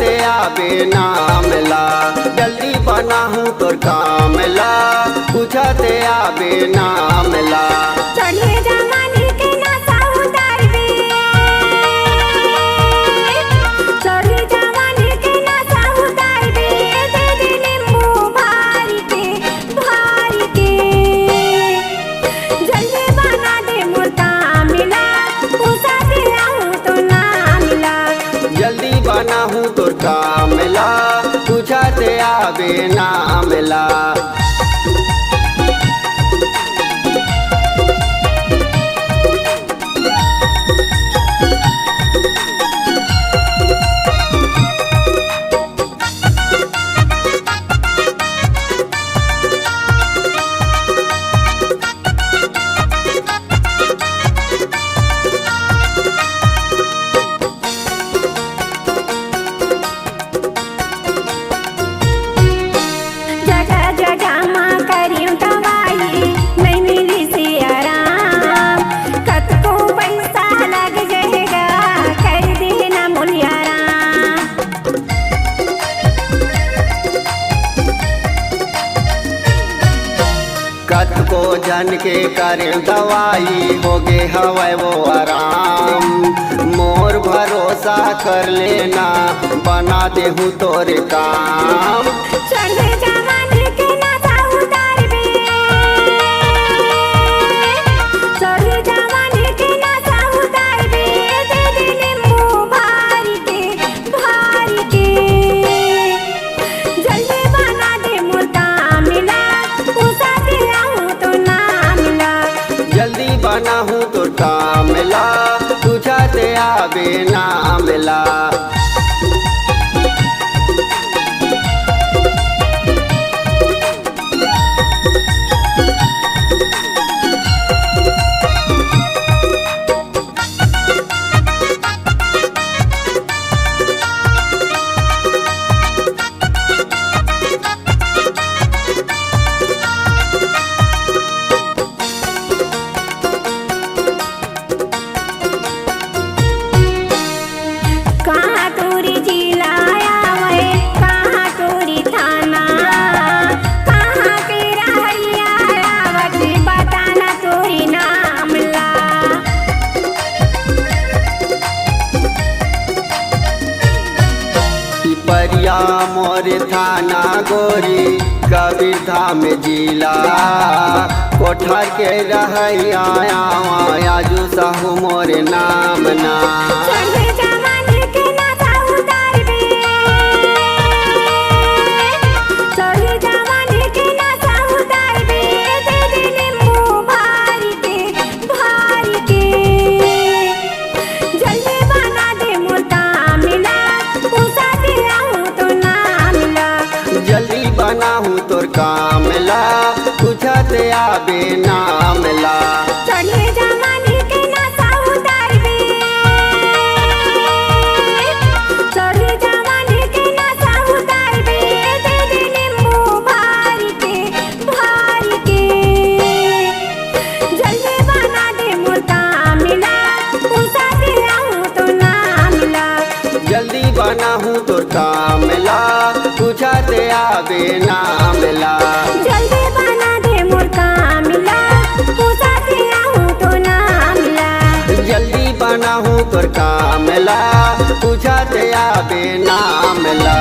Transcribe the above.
पूछते आबे नाम ला। जल्दी बनाहूँ तोर काम ला, पूछते आबे नाम ला। चढ़े जवानी के नशा उतार दे, चढ़े जवानी के नशा उतार दे, दे दे नींबू भारी के, भारी के। जल्दी बना दे मोर काम ला, पूछते आहूँ तो नाम ला। जल्दी बनाहूँ तोर काम ला, पूछते आबे नाम ला। जगह जगह माँ करियूँ दवाई, नहीं मिली से आराम। कतको पैसा लग जाएगा, कर देना मुलियाराम। कतको जन के करे दवाई, होगे हवै वो आराम। मोर भरोसा कर लेना, बना देहूँ तोरे काम। चढ़े जवानी के नशा उतार दे, चढ़े जवानी के नशा उतार दे, दे दे नींबू भारी के, भारी के। जल्दी बना दे मोर काम ला, पूछते आहूँ तो नाम ला। जल्दी बनाहूँ तोर काम ला, पूछते आबे नाम ला। कहाँ तोरी जिला आवे, कहाँ तोरी थाना, कहाँ के रहैया आवत, बताना तोरी नाम ला। पिपरिया मोर थाना गोरी, कबीर धाम जिला। कोठा के रहैया आजू साहू मोर नाम ना। चढ़े जवानी के नशा उतार दे, चढ़े जवानी के नशा उतार दे, दे दे नींबू भारी के, भारी के। जल्दी बना दे मोर काम ला, पूछते आहूँ तो नाम ला। जल्दी बनाहूँ तोर काम ला, पूछते आबे नाम ला। चढ़े जवानी के नशा उतार दे, चढ़े जवानी के नशा उतार दे, दे दे नींबू भारी के, भारी के। जल्दी बना दे मोर काम ला, पूछते आहूँ तो नाम ला। जल्दी बनाहूँ तोर काम ला, पूछते आबे नाम ला। जल्दी बना दे मोर काम ला, पूछते आहूँ तो नाम ला। जल्दी बनाहूँ तोर काम ला, पूछते आबे नाम ला।